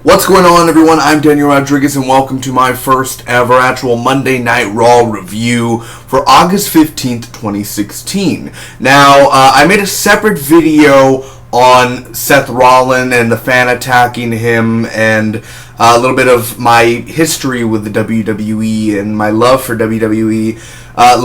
What's going on, everyone? I'm Daniel Rodriguez, and welcome to my first ever actual Monday Night Raw review for August 15th, 2016. Now, I made a separate video on Seth Rollins and the fan attacking him, and a little bit of my history with the WWE and my love for WWE.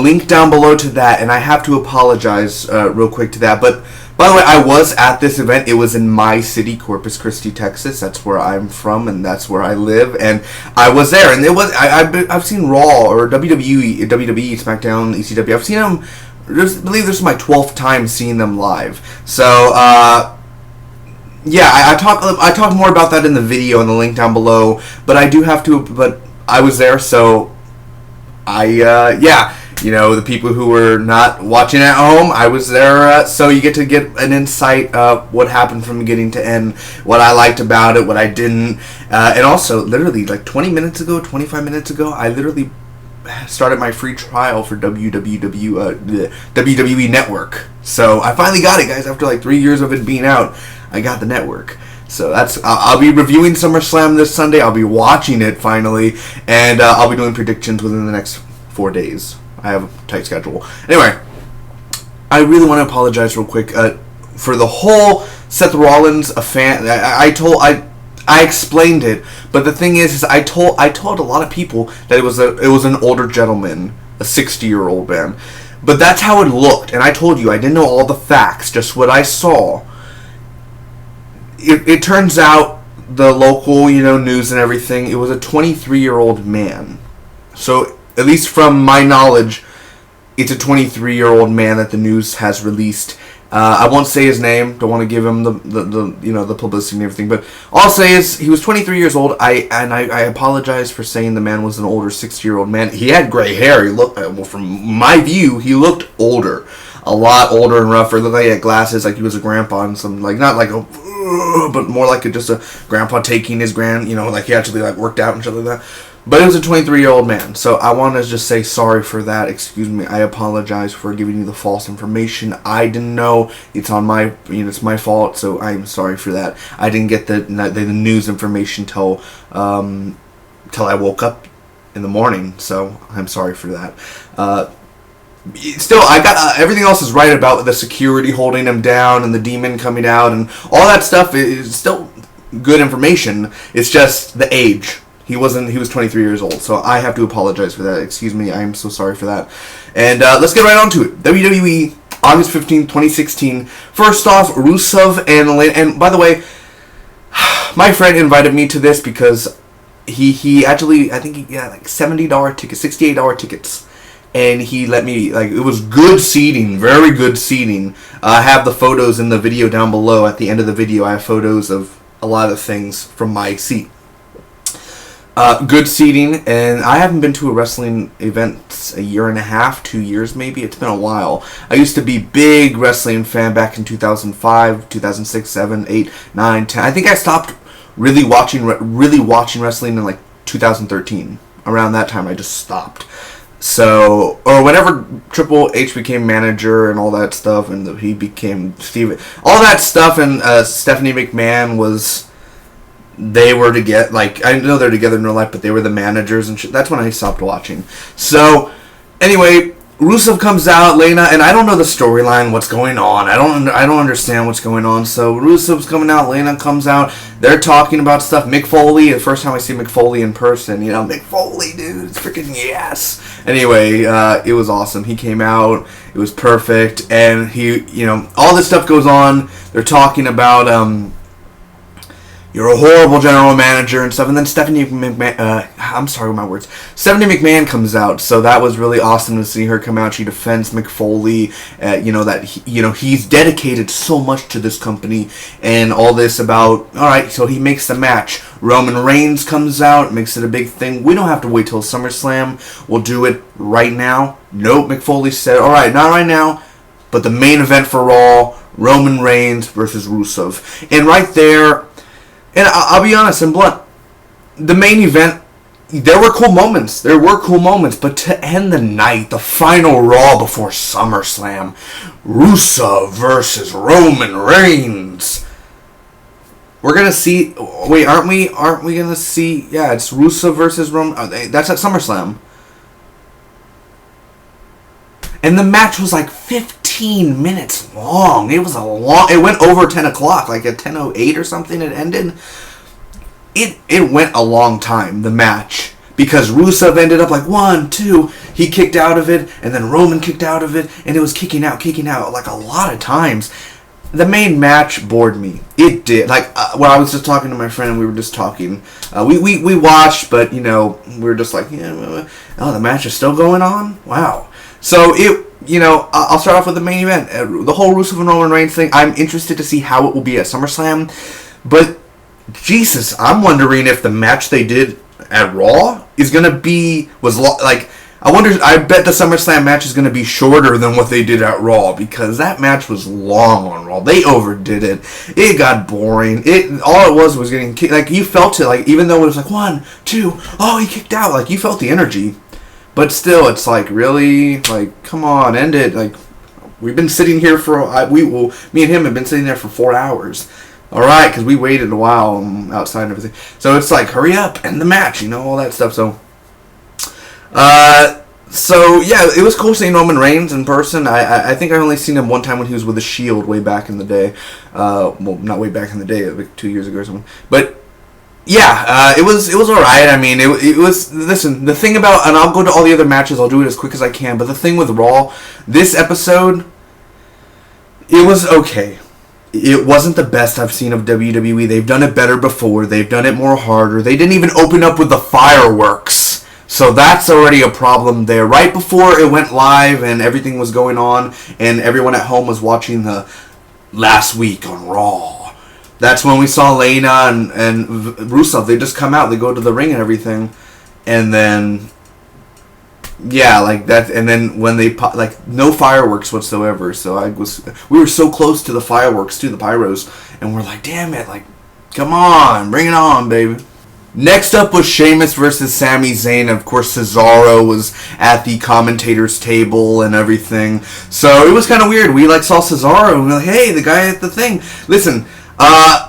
Link down below to that, and I have to apologize real quick to that, but by the way, I was at this event. It was in my city, Corpus Christi, Texas. That's where I'm from, and that's where I live. And I was there, and it was I've seen Raw or WWE, SmackDown, ECW. I've seen them. I believe this is my 12th time seeing them live. So yeah, I talk more about that in the video in the link down below. But I do have to. But I was there, so yeah. You know, the people who were not watching at home, I was there, so you get to get an insight of what happened from beginning to end, what I liked about it, what I didn't, and also, literally, like 25 minutes ago, I literally started my free trial for WWE Network. So, I finally got it, guys, after like 3 years of it being out, I got the network. So I'll be reviewing SummerSlam this Sunday, I'll be watching it finally, and I'll be doing predictions within the next 4 days. I have a tight schedule. Anyway, I really want to apologize real quick for the whole Seth Rollins a fan. I explained it, but the thing is I told a lot of people that it was an older gentleman, a 60-year-old man, but that's how it looked. And I told you I didn't know all the facts, just what I saw. It turns out the local, news and everything. It was a 23-year-old man. So, at least from my knowledge, it's a 23-year-old man that the news has released. I won't say his name. Don't want to give him the publicity and everything. But all I'll say is he was 23 years old. I apologize for saying the man was an older 60-year-old man. He had gray hair. He looked, well, from my view, he looked older, a lot older and rougher. Looked like he had glasses, like he was a grandpa and some, like, not like a, but more like just a grandpa taking his like he actually like worked out and shit like that. But it was a 23-year-old man, so I want to just say sorry for that. Excuse me. I apologize for giving you the false information. I didn't know. It's on my, it's my fault. So I'm sorry for that. I didn't get the news information till I woke up in the morning. So I'm sorry for that. Still, I got everything else is right about the security holding him down and the demon coming out and all that stuff is still good information. It's just the age. He was 23 years old, so I have to apologize for that. Excuse me, I am so sorry for that. And let's get right on to it. WWE, August 15, 2016. First off, Rusev and by the way, my friend invited me to this because he actually, I think he got like $70 tickets, $68 tickets. And he let me, like, it was good seating, very good seating. I have the photos in the video down below. At the end of the video, I have photos of a lot of things from my seat. Good seating, and I haven't been to a wrestling event a year and a half, 2 years maybe. It's been a while. I used to be big wrestling fan back in 2005, 2006, 7, 8, 9, 10. I think I stopped really watching wrestling in like 2013. Around that time, I just stopped. So, or whenever Triple H became manager and all that stuff, and he became Steven, all that stuff, and Stephanie McMahon was. They were together, like, I know they're together in real life, but they were the managers and shit. That's when I stopped watching. So, anyway, Rusev comes out, Lana, and I don't know the storyline, what's going on. I don't understand what's going on. So, Rusev's coming out, Lana comes out. They're talking about stuff. Mick Foley, the first time I see Mick Foley in person, Mick Foley, dude, it's freaking yes. Anyway, it was awesome. He came out, it was perfect, and he, all this stuff goes on. They're talking about, you're a horrible general manager and stuff. And then Stephanie McMahon, Stephanie McMahon comes out. So that was really awesome to see her come out. She defends Mick Foley, that he's dedicated so much to this company and all this about, all right, so he makes the match. Roman Reigns comes out, makes it a big thing. We don't have to wait till SummerSlam. We'll do it right now. Nope, Mick Foley said, all right, not right now, but the main event for Raw, Roman Reigns versus Rusev. And right there, and I'll be honest and blunt, the main event, there were cool moments, but to end the night, the final Raw before SummerSlam, Rusev versus Roman Reigns, We're gonna see. Wait, aren't we? Aren't we gonna see? Yeah, it's Rusev versus Roman. That's at SummerSlam. And the match was like 15 minutes long. It was a long. It went over 10 o'clock, like at 10:08 or something. It ended. It went a long time. The match, because Rusev ended up like 1, 2. He kicked out of it, and then Roman kicked out of it, and it was kicking out like a lot of times. The main match bored me. It did. Like when I was just talking to my friend, we were just talking. We watched, but we were just like, yeah. Oh, the match is still going on. Wow. So I'll start off with the main event. The whole Rusev and Roman Reigns thing. I'm interested to see how it will be at SummerSlam, but Jesus, I'm wondering if the match they did at Raw is gonna be I bet the SummerSlam match is gonna be shorter than what they did at Raw, because that match was long on Raw. They overdid it. It got boring. All it was getting kicked. Like, you felt it. Like, even though it was like 1, 2, oh, he kicked out. Like, you felt the energy. But still, it's like, really? Like, come on, end it. Like, we've been sitting here me and him have been sitting there for 4 hours. Alright, because we waited a while outside and everything. So it's like, hurry up, end the match, all that stuff. So yeah, it was cool seeing Roman Reigns in person. I think I only seen him one time when he was with the Shield way back in the day. Well, not way back in the day, like 2 years ago or something. But yeah, it was alright. I mean, it was. Listen, the thing about, and I'll go to all the other matches. I'll do it as quick as I can. But the thing with Raw, this episode, it was okay. It wasn't the best I've seen of WWE. They've done it better before. They've done it more harder. They didn't even open up with the fireworks. So that's already a problem there. Right before it went live and everything was going on and everyone at home was watching the last week on Raw, that's when we saw Lana and Rusev. They just come out. They go to the ring and everything. And then, yeah, like that. And then when they pop, like, no fireworks whatsoever. So we were so close to the fireworks, too, the pyros. And we're like, damn it, like, come on, bring it on, baby. Next up was Sheamus versus Sami Zayn. Of course, Cesaro was at the commentator's table and everything. So it was kind of weird. We saw Cesaro and we were like, hey, the guy at the thing. Listen,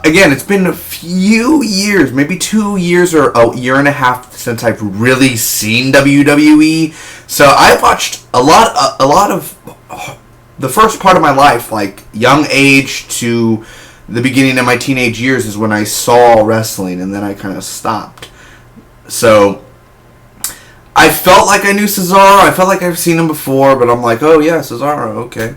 again, it's been a few years, maybe 2 years or a year and a half since I've really seen WWE. So I watched a lot of the first part of my life, like young age to the beginning of my teenage years, is when I saw wrestling, and then I kind of stopped. So I felt like I knew Cesaro. I felt like I've seen him before, but I'm like, oh yeah, Cesaro, okay.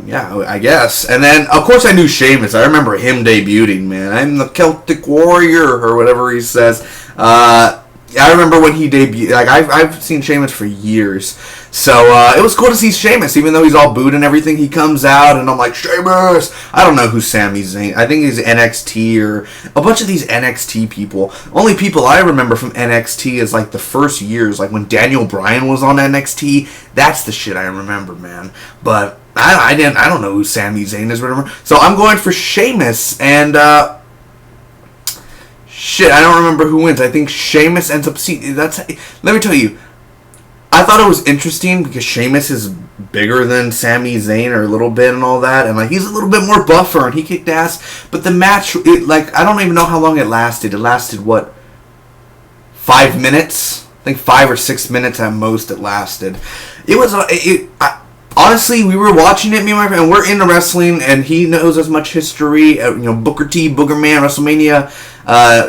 Yeah, I guess. And then, of course, I knew Sheamus. I remember him debuting, man. I'm the Celtic Warrior, or whatever he says. I remember when he debuted. Like, I've seen Sheamus for years. So, it was cool to see Sheamus, even though he's all booed and everything. He comes out, and I'm like, Sheamus! I don't know who Sami Zayn. I think he's NXT, or a bunch of these NXT people. Only people I remember from NXT is, like, the first years. Like, when Daniel Bryan was on NXT. That's the shit I remember, man. But I don't know who Sami Zayn is, whatever. So, I'm going for Sheamus, and, shit, I don't remember who wins. I think Sheamus ends up... let me tell you, I thought it was interesting because Sheamus is bigger than Sami Zayn, or a little bit and all that, and like he's a little bit more buffer and he kicked ass. But the match, I don't even know how long it lasted. It lasted, what, 5 minutes? I think 5 or 6 minutes at most it lasted. It was... honestly, we were watching it, me and my friend, and we're into wrestling, and he knows as much history. Booker T, Booger Man, WrestleMania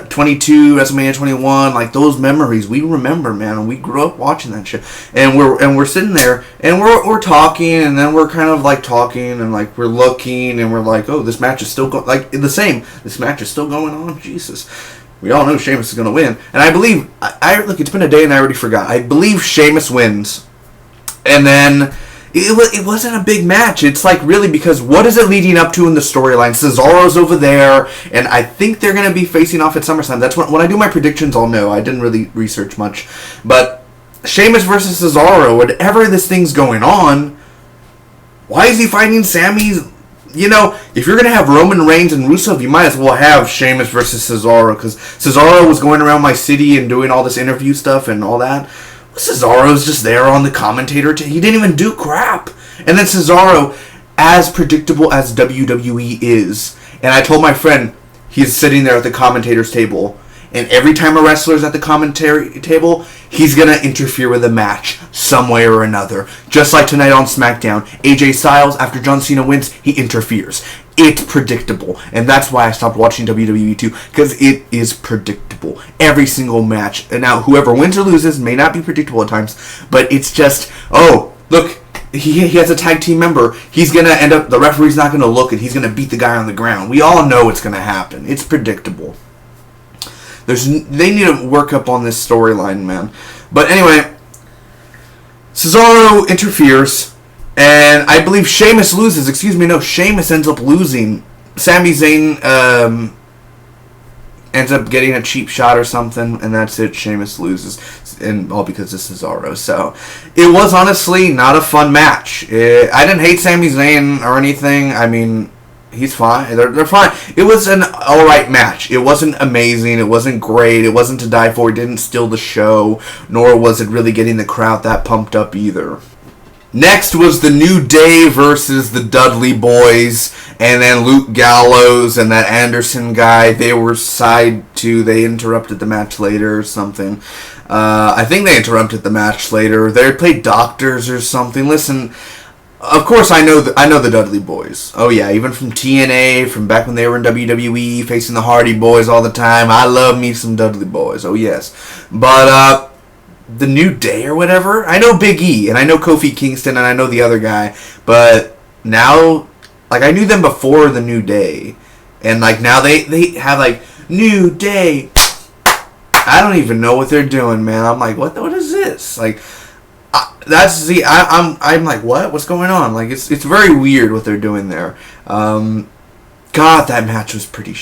22, WrestleMania 21, like those memories we remember, man. And we grew up watching that shit. And we're sitting there, and we're talking, and then we're kind of like talking, and like we're looking, and we're like, oh, this match is still going, this match is still going on. Jesus. We all know Sheamus is going to win, and I believe look, it's been a day and I already forgot. I believe Sheamus wins, and then. It wasn't a big match. It's like, really, because what is it leading up to in the storyline? Cesaro's over there, and I think they're going to be facing off at SummerSlam. That's when I do my predictions, I'll know. I didn't really research much. But Sheamus versus Cesaro, whatever this thing's going on, why is he fighting Sami? If you're going to have Roman Reigns and Rusev, you might as well have Sheamus versus Cesaro, because Cesaro was going around my city and doing all this interview stuff and all that. Cesaro's just there on the commentator. He didn't even do crap. And then Cesaro, as predictable as WWE is, and I told my friend, he's sitting there at the commentator's table. And every time a wrestler's at the commentary table, he's going to interfere with the match some way or another. Just like tonight on SmackDown, AJ Styles, after John Cena wins, he interferes. It's predictable. And that's why I stopped watching WWE too, because it is predictable. Every single match. And now, whoever wins or loses may not be predictable at times, but it's just, oh, look, he has a tag team member. He's going to end up, the referee's not going to look, and he's going to beat the guy on the ground. We all know it's going to happen. It's predictable. They need to work up on this storyline, man. But anyway, Cesaro interferes, and I believe Sheamus loses. Sheamus ends up losing. Sami Zayn ends up getting a cheap shot or something, and that's it. Sheamus loses, and all because of Cesaro. So it was honestly not a fun match. I didn't hate Sami Zayn or anything. I mean, he's fine. They're fine. It was an alright match. It wasn't amazing. It wasn't great. It wasn't to die for. It didn't steal the show. Nor was it really getting the crowd that pumped up either. Next was the New Day versus the Dudley Boys. And then Luke Gallows and that Anderson guy. They were side 2. They interrupted the match later or something. I think they interrupted the match later. They played doctors or something. Listen, of course, I know the Dudley Boys. Oh yeah, even from TNA, from back when they were in WWE, facing the Hardy Boys all the time. I love me some Dudley Boys. Oh yes, but the New Day or whatever. I know Big E and I know Kofi Kingston and I know the other guy, but now, like, I knew them before the New Day, and like now they have like New Day. I don't even know what they're doing, man. I'm like, what is this? Like. I'm like, what? What's going on? Like, it's very weird what they're doing there. God, that match was pretty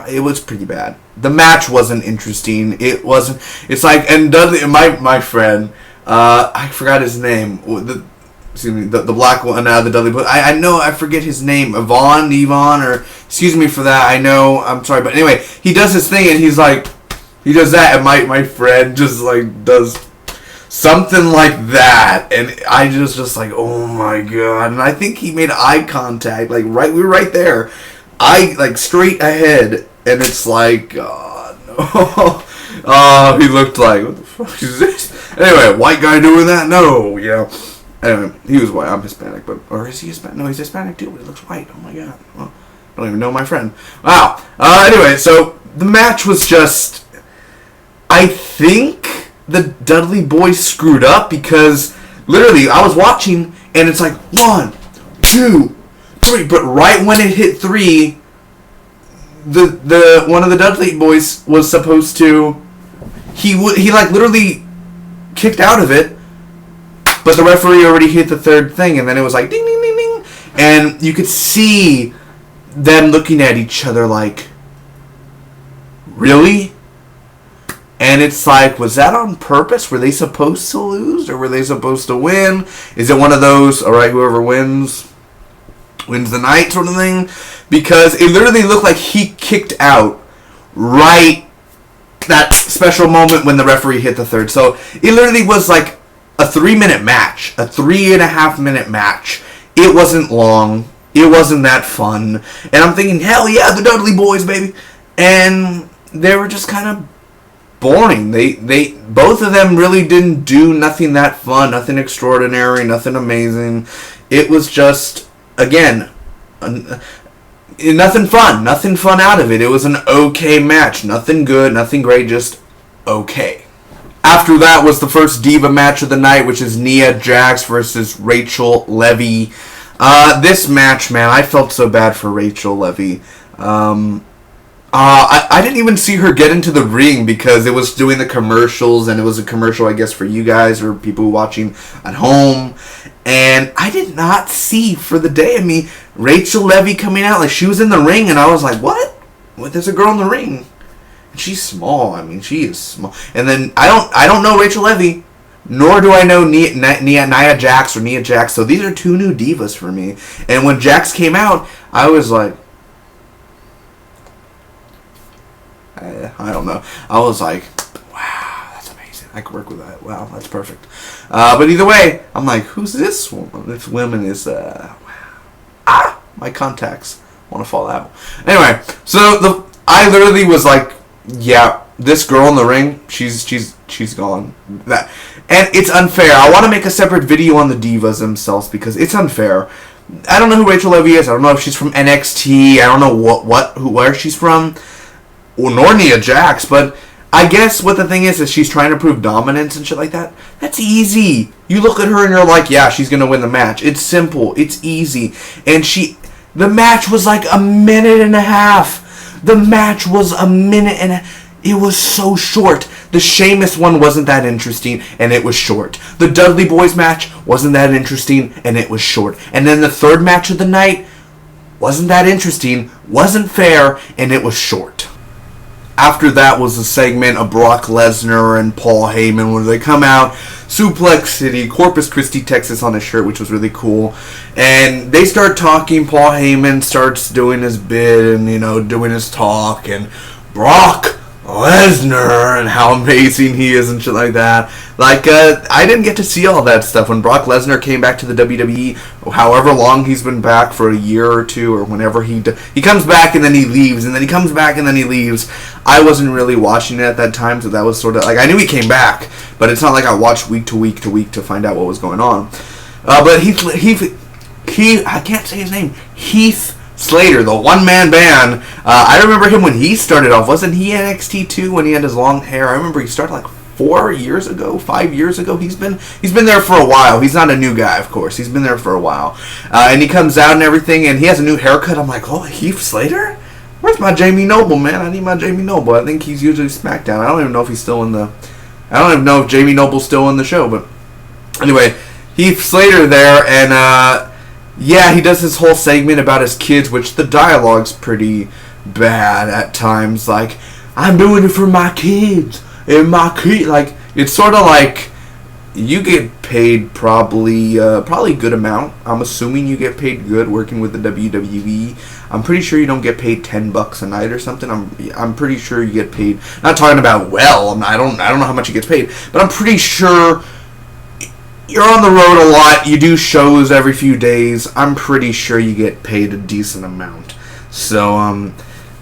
it was pretty bad. The match wasn't interesting. It wasn't. It's like, and Dudley, my friend, I forgot his name. The black one, the Dudley. But I forget his name. Yvonne, or excuse me for that. I know. I'm sorry, but anyway, he does his thing, and he's like, he does that, and my friend just like does something like that, and I just like, oh my god. And I think he made eye contact, like we were right there, like straight ahead, and it's like, God, no. Oh, he looked like, what the fuck is this? Anyway, white guy doing that? No, yeah. Anyway, he was white. I'm Hispanic, or is he Hispanic? No, he's Hispanic too, but he looks white. Oh my god. Well, I don't even know my friend. Wow. Anyway, so the match was just, I think the Dudley Boys screwed up, because literally I was watching and it's like 1, 2, 3, but right when it hit 3, the one of the Dudley Boys was supposed to, he like literally kicked out of it, but the referee already hit the 3rd thing, and then it was like ding ding ding ding, and you could see them looking at each other like, really? And it's like, was that on purpose? Were they supposed to lose, or were they supposed to win? Is it one of those, alright, whoever wins the night sort of thing? Because it literally looked like he kicked out right that special moment when the referee hit the 3rd. So it literally was like a 3-minute match, a 3.5-minute match. It wasn't long. It wasn't that fun. And I'm thinking, hell yeah, the Dudley Boys, baby. And they were just kind of boring. They both of them really didn't do nothing that fun, nothing extraordinary, nothing amazing. It was just, again, nothing fun out of it. It was an okay match, nothing good, nothing great, just okay. After that was the first Diva match of the night, which is Nia Jax versus Rachel Levy. This match, man, I felt so bad for Rachel Levy. I didn't even see her get into the ring, because it was doing the commercials, and it was a commercial, I guess, for you guys or people watching at home. And I did not see, for the day of me, Rachel Levy coming out. Like, she was in the ring, and I was like, what? There's a girl in the ring. And she's small. I mean, she is small. And then I don't know Rachel Levy, nor do I know Nia Jax or Nia Jax. So these are 2 new divas for me. And when Jax came out, I was like, I don't know. I was like, wow, that's amazing. I could work with that. Wow, that's perfect. But either way, I'm like, who's this woman? This woman is, wow. My contacts want to fall out. Anyway, so I literally was like, yeah, this girl in the ring, she's gone. That, and it's unfair. I want to make a separate video on the divas themselves because it's unfair. I don't know who Rachel Levy is. I don't know if she's from NXT. I don't know where she's from, nor Nia Jax. But I guess what the thing is she's trying to prove dominance and shit like that. That's easy. You look at her and you're like, yeah, she's gonna win the match. It's simple. It's easy. And the match was like a minute and a half. The match was a minute and it was so short. The Sheamus one wasn't that interesting, and it was short. The Dudley Boys match wasn't that interesting, and it was short. And then the third match of the night wasn't that interesting, wasn't fair, and it was short. After that was a segment of Brock Lesnar and Paul Heyman where they come out, Suplex City, Corpus Christi, Texas on his shirt, which was really cool. And they start talking. Paul Heyman starts doing his bit and, doing his talk. And Brock Lesnar and how amazing he is and shit like that. I didn't get to see all that stuff when Brock Lesnar came back to the WWE. However long he's been back, for a year or two, or whenever he comes back and then he leaves, and then he comes back and then he leaves. I wasn't really watching it at that time, so that was sort of I knew he came back, but it's not like I watched week to week to week to find out what was going on. But I can't say his name. Heath Slater, the one-man band. I remember him when he started off. Wasn't he NXT too when he had his long hair? I remember he started like 5 years ago. He's been there for a while. He's not a new guy, of course. He's been there for a while. And he comes out and everything, and he has a new haircut. I'm like, oh, Heath Slater? Where's my Jamie Noble, man? I need my Jamie Noble. I think he's usually SmackDown. I don't even know if he's still in the... I don't even know if Jamie Noble's still in the show, but... Anyway, Heath Slater there, and, yeah, he does this whole segment about his kids, which the dialogue's pretty bad at times. Like, I'm doing it for my kids. And my kid, it's sort of like you get paid probably good amount. I'm assuming you get paid good working with the WWE. I'm pretty sure you don't get paid $10 a night or something. I'm pretty sure you get paid. Not talking about I don't know how much you get paid, but I'm pretty sure you're on the road a lot. You do shows every few days. I'm pretty sure you get paid a decent amount. So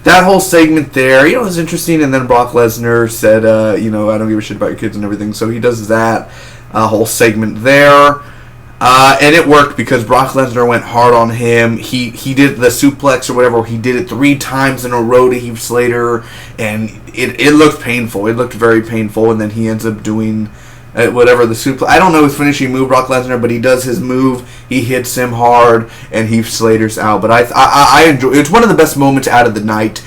that whole segment there, it was interesting. And then Brock Lesnar said, I don't give a shit about your kids and everything. So he does that whole segment there. And it worked because Brock Lesnar went hard on him. He did the suplex or whatever. He did it 3 times in a row to Heath Slater. And it looked painful. It looked very painful. And then he ends up doing... whatever the suplex. I don't know his finishing move, Brock Lesnar, but he does his move. He hits him hard, and Heath Slater's out. But I enjoy. It's one of the best moments out of the night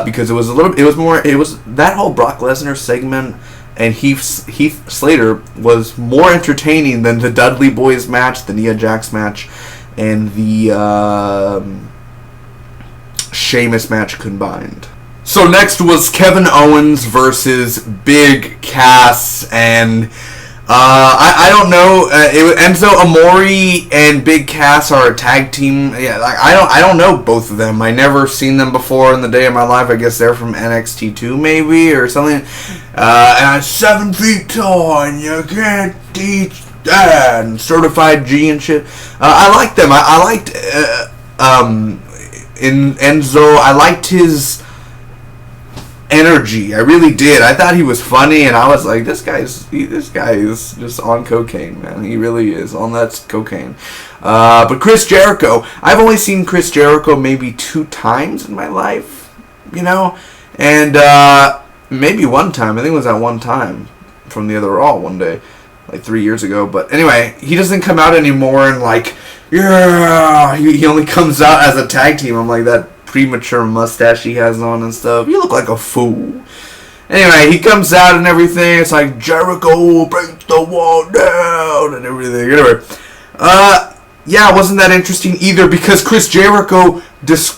because it was that whole Brock Lesnar segment and Heath Slater was more entertaining than the Dudley Boys match, the Nia Jax match, and the Sheamus match combined. So next was Kevin Owens versus Big Cass, and I don't know. Enzo Amore and Big Cass are a tag team. Yeah, I don't know both of them. I never seen them before in the day of my life. I guess they're from NXT 2 maybe or something. And I'm 7 feet tall and you can't teach that. And certified G and shit. I liked them. I liked in Enzo. I liked his energy. I really did. I thought he was funny, and I was like, this guy is just on cocaine, man. He really is on that cocaine. But Chris Jericho, I've only seen Chris Jericho maybe 2 times in my life, and maybe one time. I think it was at one time from the other Raw one day, like 3 years ago. But anyway, he doesn't come out anymore, and he only comes out as a tag team. I'm like, that premature mustache he has on and stuff. You look like a fool. Anyway, he comes out and everything. It's like, Jericho breaks the wall down and everything. Anyway, yeah, it wasn't that interesting either because Chris Jericho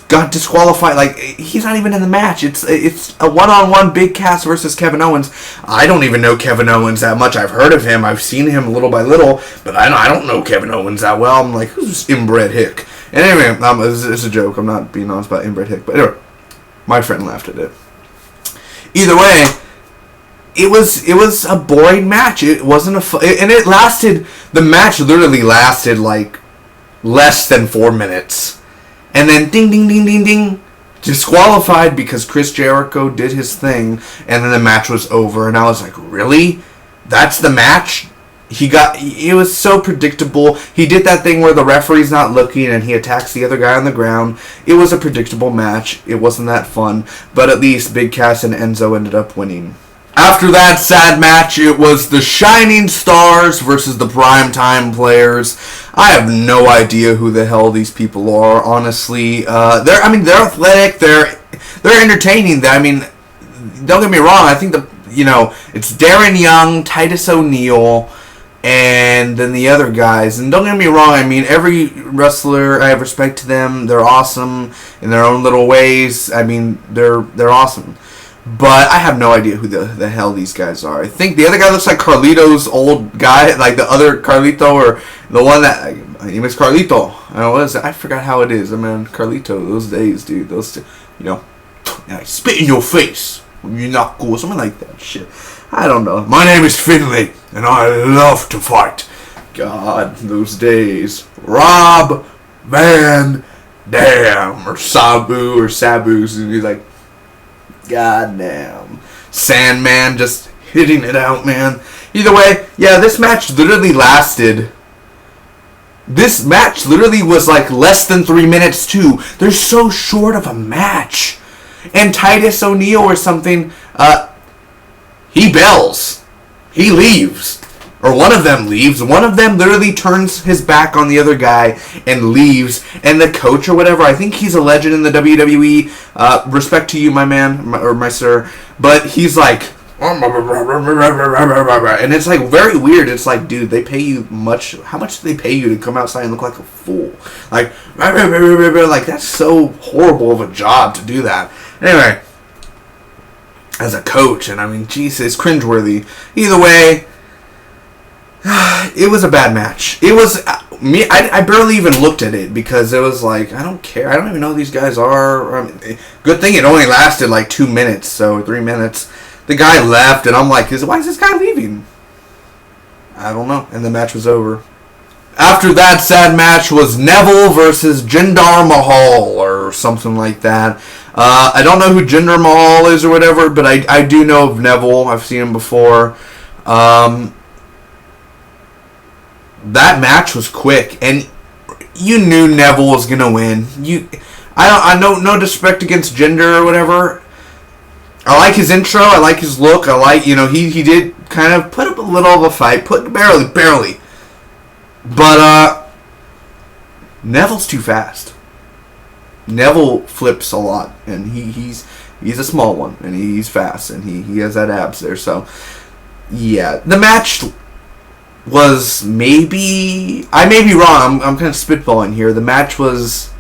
got disqualified. Like, he's not even in the match. It's a one-on-one Big Cass versus Kevin Owens. I don't even know Kevin Owens that much. I've heard of him. I've seen him little by little, but I don't know Kevin Owens that well. I'm like, who's Inbred Hick? And anyway, it's a joke. I'm not being honest about Inbred Hick. But anyway, my friend laughed at it. Either way, it was a boring match. It wasn't and it lasted. The match literally lasted like less than 4 minutes, and then ding ding ding ding ding, disqualified because Chris Jericho did his thing, and then the match was over. And I was like, really? That's the match? It was so predictable. He did that thing where the referee's not looking and he attacks the other guy on the ground. It was a predictable match. It wasn't that fun, but at least Big Cass and Enzo ended up winning. After that sad match, it was the Shining Stars versus the Primetime Players. I have no idea who the hell these people are, honestly. They're athletic, they're entertaining. I mean, don't get me wrong, I think it's Darren Young, Titus O'Neil, and then the other guys. And don't get me wrong, I mean, every wrestler, I have respect to them. They're awesome in their own little ways. I mean, they're awesome. But I have no idea who the hell these guys are. I think the other guy looks like Carlito's old guy, like the other Carlito, or the one that, his name is Carlito. I forgot how it is. I mean, Carlito, those days, dude. Those, I spit in your face. You're not cool. Something like that shit. I don't know. My name is Finley, and I love to fight. God, those days. Rob Van Dam, or Sabu, and he's like, God damn. Sandman just hitting it out, man. Either way, yeah, this match literally was like less than 3 minutes, too. They're so short of a match. And Titus O'Neil or something, he bails. He leaves. Or one of them leaves. One of them literally turns his back on the other guy and leaves. And the coach or whatever, I think he's a legend in the WWE. Respect to you, my man, or my sir. But he's like, and it's like very weird. It's like, dude, they pay you much. How much do they pay you to come outside and look like a fool? Like that's so horrible of a job to do that. Anyway, as a coach, and I mean, Jesus, cringeworthy. Either way, it was a bad match. It was me. I barely even looked at it because it was like, I don't care. I don't even know who these guys are. I mean, good thing it only lasted like 2 minutes, so 3 minutes. The guy left, and I'm like, why is this guy leaving? I don't know. And the match was over. After that sad match was Neville versus Jinder Mahal, or something like that. I don't know who Jinder Mahal is or whatever, but I do know of Neville. I've seen him before. That match was quick, and you knew Neville was gonna win. I know, no disrespect against Jinder or whatever. I like his intro. I like his look. I like, he did kind of put up a little of a fight. Barely. But, Neville's too fast. Neville flips a lot, and he's a small one, and he's fast, and he has that abs there. So, yeah. The match was I may be wrong. I'm kind of spitballing here. The match was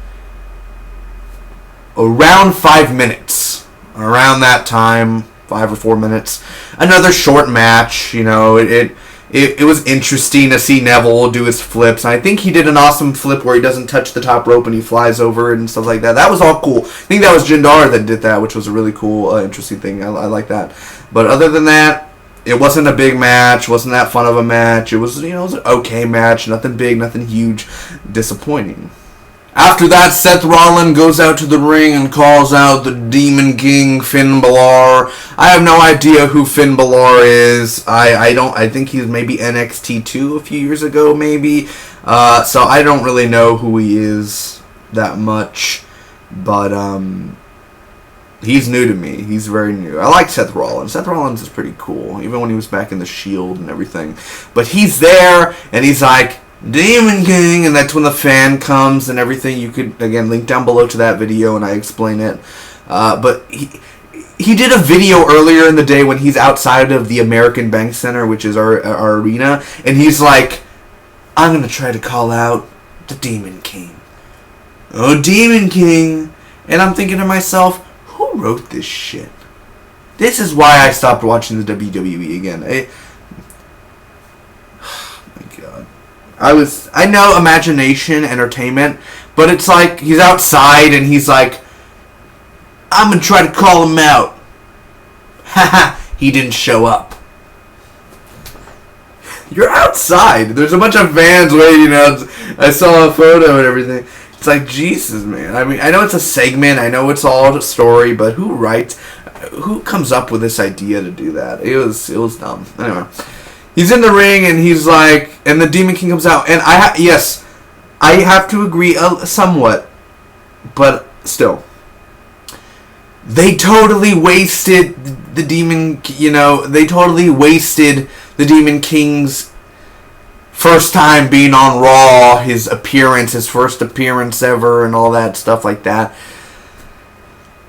around 5 minutes. Around that time, 5 or 4 minutes. Another short match, it was interesting to see Neville do his flips. And I think he did an awesome flip where he doesn't touch the top rope and he flies over it and stuff like that. That was all cool. I think that was Jinder that did that, which was a really cool, interesting thing. I like that. But other than that, it wasn't a big match. Wasn't that fun of a match. It was, it was an okay match. Nothing big, nothing huge. Disappointing. After that, Seth Rollins goes out to the ring and calls out the Demon King, Finn Balor. I have no idea who Finn Balor is. I think he's maybe NXT 2 a few years ago, maybe. So I don't really know who he is that much. But, he's new to me. He's very new. I like Seth Rollins. Seth Rollins is pretty cool, even when he was back in the Shield and everything. But he's there, and he's like, Demon King, and that's when the fan comes and everything. You could, again, link down below to that video and I explain it. But he did a video earlier in the day when he's outside of the American Bank Center, which is our arena, and he's like, I'm going to try to call out the Demon King. Oh, Demon King. And I'm thinking to myself, who wrote this shit? This is why I stopped watching the WWE again. I know imagination, entertainment, but it's like he's outside and he's like, I'm going to try to call him out. Haha, he didn't show up. You're outside. There's a bunch of fans waiting out. I saw a photo and everything. It's like, Jesus, man. I mean, I know it's a segment. I know it's all a story, but who comes up with this idea to do that? It was dumb. Anyway, he's in the ring, and he's like, and the Demon King comes out, and I have to agree somewhat, but still, they totally wasted the Demon. They totally wasted the Demon King's first time being on Raw, his first appearance ever, and all that stuff like that.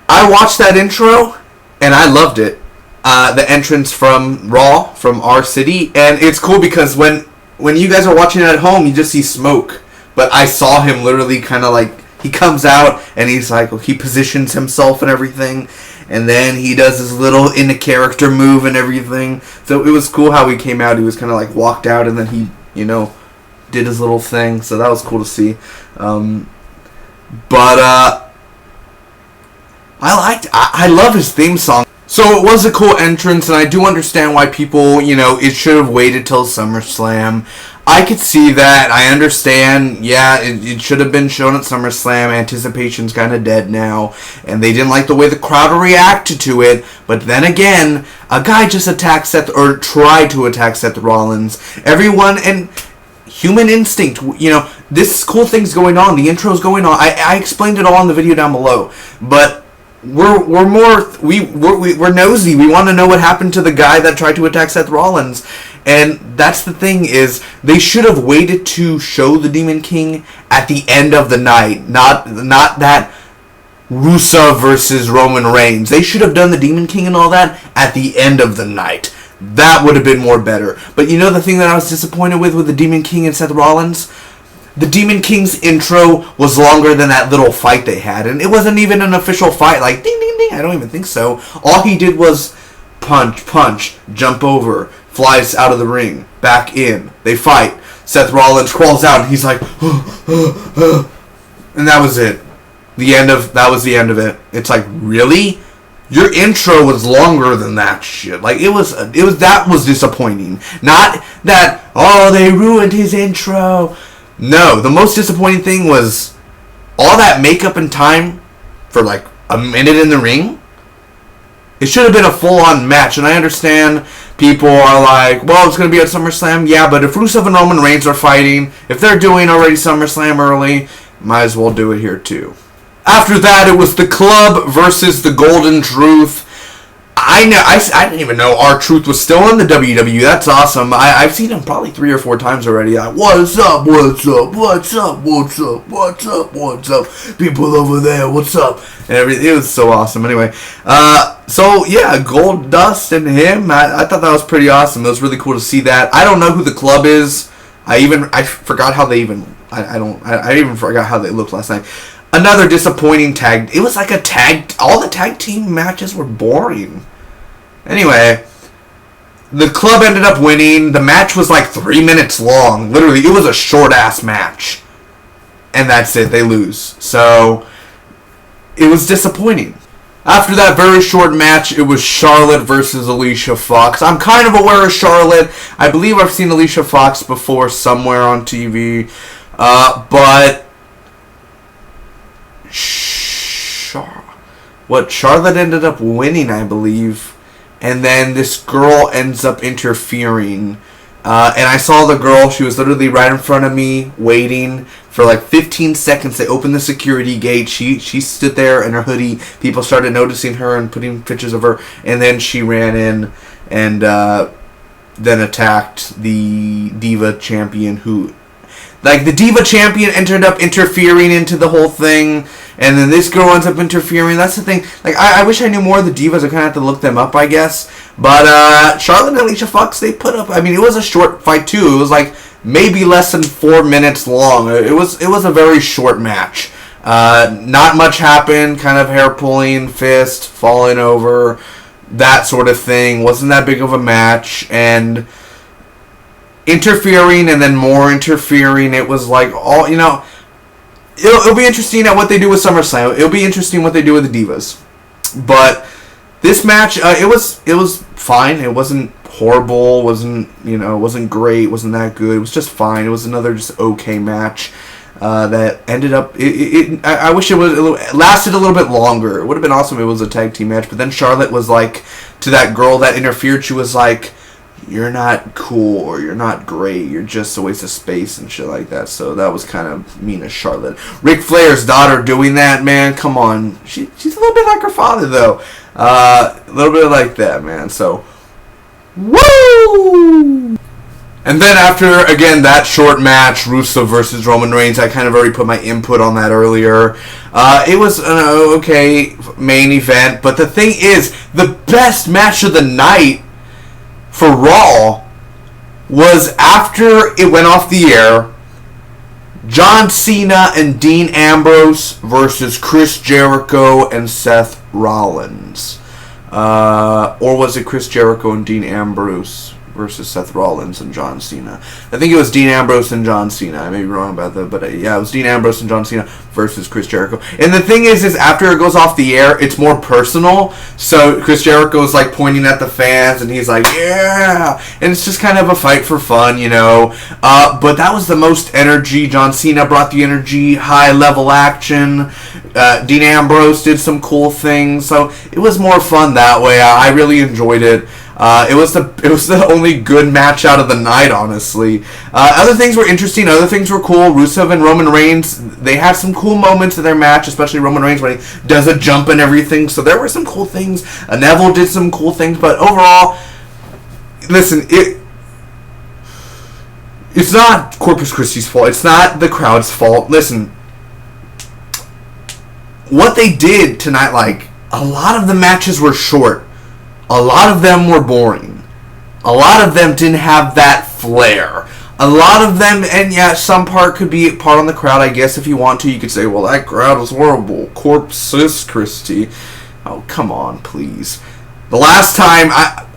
I watched that intro, and I loved it. The entrance from Raw, from our city, and it's cool because when you guys are watching it at home, you just see smoke. But I saw him literally kind of like, he comes out, and he's like, he positions himself and everything, and then he does his little in-character move and everything. So it was cool how he came out. He was kind of like walked out, and then he did his little thing, so that was cool to see. I love his theme song. So it was a cool entrance, and I do understand why people, it should have waited till SummerSlam. I could see that. I understand. Yeah, it should have been shown at SummerSlam. Anticipation's kind of dead now, and they didn't like the way the crowd reacted to it. But then again, a guy just attacked tried to attack Seth Rollins. Everyone, and human instinct, this cool thing's going on. The intro's going on. I explained it all in the video down below, but we're nosy. We want to know what happened to the guy that tried to attack Seth Rollins. And that's the thing, is they should have waited to show the Demon King at the end of the night. Not that Rusev versus Roman Reigns. They should have done the Demon King and all that at the end of the night. That would have been more better. But the thing that I was disappointed with the Demon King and Seth Rollins? The Demon King's intro was longer than that little fight they had. And it wasn't even an official fight. Like, ding, ding, ding. I don't even think so. All he did was punch, jump over, flies out of the ring, back in. They fight. Seth Rollins crawls out, and he's like, and that was it. That was the end of it. It's like, really? Your intro was longer than that shit. Like, that was disappointing. Not that, they ruined his intro. No, the most disappointing thing was all that makeup and time for like a minute in the ring. It should have been a full-on match, and I understand people are like, well, it's going to be at SummerSlam. Yeah, but if Rusev and Roman Reigns are fighting, if they're doing already SummerSlam early, might as well do it here too. After that, it was the Club versus the Golden Truth. I didn't even know R-Truth was still in the WWE. That's awesome. I've seen him probably 3 or 4 times already. Like, what's up, what's up, what's up, what's up, what's up, what's up, people over there, what's up, and everything. It was so awesome. Anyway, so yeah, Gold Dust and him, I thought that was pretty awesome. It was really cool to see that. I don't know who the Club is. I forgot how they even, I even forgot how they looked last night. Another disappointing tag. It was like a tag. All the tag team matches were boring. Anyway, the Club ended up winning. The match was like 3 minutes long. Literally, it was a short-ass match. And that's it. They lose. So, it was disappointing. After that very short match, it was Charlotte versus Alicia Fox. I'm kind of aware of Charlotte. I believe I've seen Alicia Fox before somewhere on TV. But Charlotte ended up winning, I believe, and then this girl ends up interfering, and I saw the girl. She was literally right in front of me, waiting for like 15 seconds. They opened the security gate. She stood there in her hoodie. People started noticing her and putting pictures of her, and then she ran in and then attacked the Diva Champion, who, like, the Diva Champion ended up interfering into the whole thing, and then this girl ends up interfering. That's the thing. Like, I wish I knew more of the Divas. I kind of have to look them up, I guess. But Charlotte and Alicia Fox, they put up, I mean, it was a short fight, too. It was, like, maybe less than 4 minutes long. It was a very short match. Not much happened. Kind of hair pulling, fist, falling over, that sort of thing. Wasn't that big of a match. And interfering and then more interfering. It was like all, it'll be interesting at what they do with SummerSlam. It'll be interesting what they do with the Divas. But this match, it was fine. It wasn't horrible. Wasn't great. Wasn't that good. It was just fine. It was another just okay match. that ended up. I wish it lasted a little bit longer. It would have been awesome if it was a tag team match. But then Charlotte was like to that girl that interfered. She was like, "You're not cool, or you're not great. You're just a waste of space," and shit like that. So that was kind of mean as Charlotte. Ric Flair's daughter doing that, man. Come on, she's a little bit like her father though. A little bit like that, man. So, woo! And then after, again, that short match, Rusev versus Roman Reigns, I kind of already put my input on that earlier. It was an okay main event, but the thing is, the best match of the night for Raw was after it went off the air, John Cena and Dean Ambrose versus Chris Jericho and Seth Rollins. Or was it Chris Jericho and Dean Ambrose versus Seth Rollins and John Cena? I think it was Dean Ambrose and John Cena. I may be wrong about that, but yeah, it was Dean Ambrose and John Cena versus Chris Jericho. And the thing is after it goes off the air, it's more personal. So Chris Jericho is like pointing at the fans, and he's like, "Yeah!" And it's just kind of a fight for fun, you know. But that was the most energy. John Cena brought the energy, high level action. Dean Ambrose did some cool things, so it was more fun that way. I really enjoyed it. It was the only good match out of the night, honestly. Other things were interesting. Other things were cool. Rusev and Roman Reigns, they had some cool moments in their match, especially Roman Reigns when he does a jump and everything. So there were some cool things. Neville did some cool things, but overall, listen, it's not Corpus Christi's fault. It's not the crowd's fault. Listen, what they did tonight, like, a lot of the matches were short. A lot of them were boring. A lot of them didn't have that flair. A lot of them, and yeah, some part could be part on the crowd, I guess, if you want to. You could say, well, that crowd was horrible. Corpus Christi. Oh, come on, please. The last time,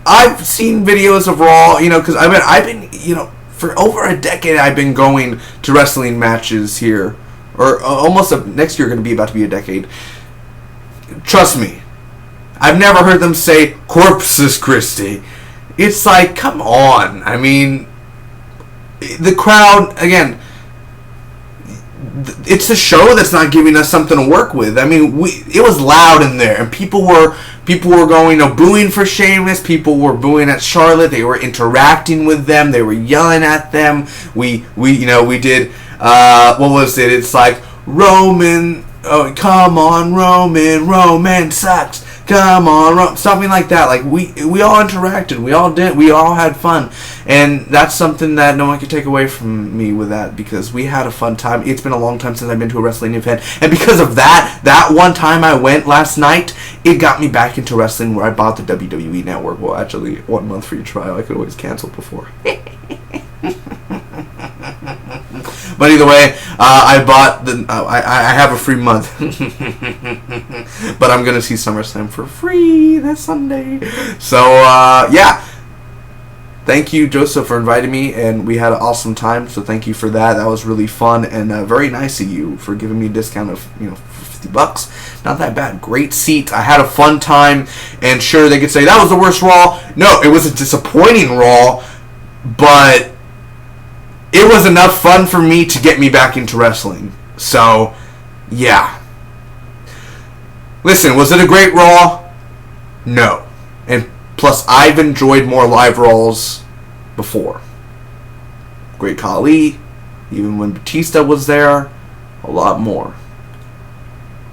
I've seen videos of Raw, you know, because I've been, you know, for over a decade, I've been going to wrestling matches here. Or almost next year going to be about to be a decade. Trust me. I've never heard them say Corpus Christi. It's like, come on. I mean, the crowd, again, it's a show that's not giving us something to work with. I mean, it was loud in there, and people were going, you know, booing for Sheamus. People were booing at Charlotte. They were interacting with them. They were yelling at them. We did, what was it? It's like, Roman, oh, come on, Roman sucks. Come on, something like that. Like, we all interacted. We all had fun. And that's something that no one can take away from me with that, because we had a fun time. It's been a long time since I've been to a wrestling event. And because of that one time I went last night, it got me back into wrestling, where I bought the WWE Network. Well, actually, 1 month free trial. I could always cancel before. But either way, I bought I have a free month. But I'm gonna see SummerSlam for free that Sunday. So yeah, thank you, Joseph, for inviting me, and we had an awesome time. So thank you for that. That was really fun, and very nice of you for giving me a discount of $50. Not that bad. Great seats. I had a fun time, and sure, they could say that was the worst Raw. No, it was a disappointing Raw, but it was enough fun for me to get me back into wrestling. So, yeah. Listen, was it a great Raw? No. And plus, I've enjoyed more live Raws before. Great Khali, even when Batista was there, a lot more.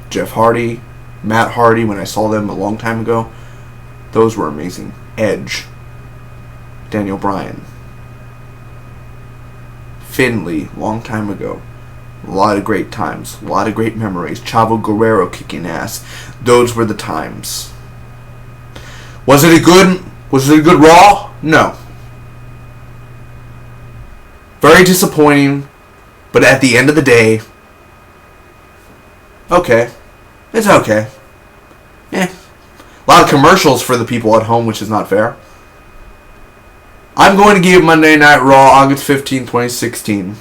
Jeff Hardy, Matt Hardy, when I saw them a long time ago, those were amazing. Edge, Daniel Bryan, Finley, long time ago. A lot of great times. A lot of great memories. Chavo Guerrero kicking ass. Those were the times. Was it a good Raw? No. Very disappointing. But at the end of the day, okay. It's okay. A lot of commercials for the people at home, which is not fair. I'm going to give Monday Night Raw August 15, 2016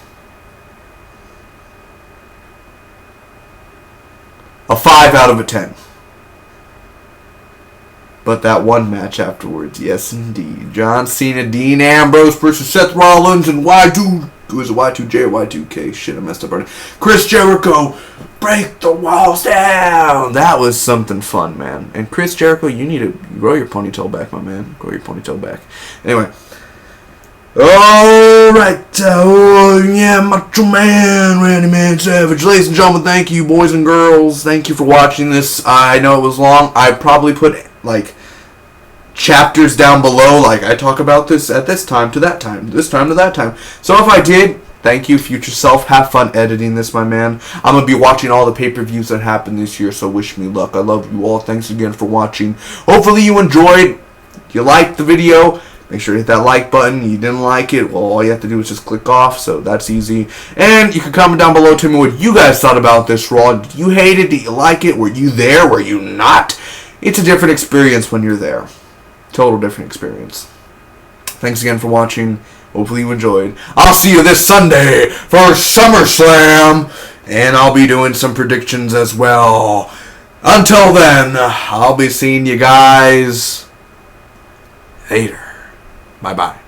a 5 out of a 10. But that one match afterwards, yes indeed. John Cena, Dean Ambrose versus Seth Rollins and was it Y2J or Y2K? Shit, I messed up already. Chris Jericho, break the walls down. That was something fun, man. And Chris Jericho, you need to grow your ponytail back, my man. Grow your ponytail back. Anyway. Alright, yeah, Macho Man, Randy Man Savage. Ladies and gentlemen, thank you, boys and girls. Thank you for watching this. I know it was long. I probably put, like, chapters down below, like, I talk about this at this time to that time, this time to that time. So if I did, thank you, future self. Have fun editing this, my man. I'm going to be watching all the pay-per-views that happen this year, so wish me luck. I love you all. Thanks again for watching. Hopefully you enjoyed. If you liked the video, make sure to hit that like button. You didn't like it, well, all you have to do is just click off, so that's easy. And you can comment down below, tell me what you guys thought about this Raw. Did you hate it? Did you like it? Were you there? Were you not? It's a different experience when you're there. Total different experience. Thanks again for watching. Hopefully you enjoyed. I'll see you this Sunday for SummerSlam, and I'll be doing some predictions as well. Until then, I'll be seeing you guys later. Bye-bye.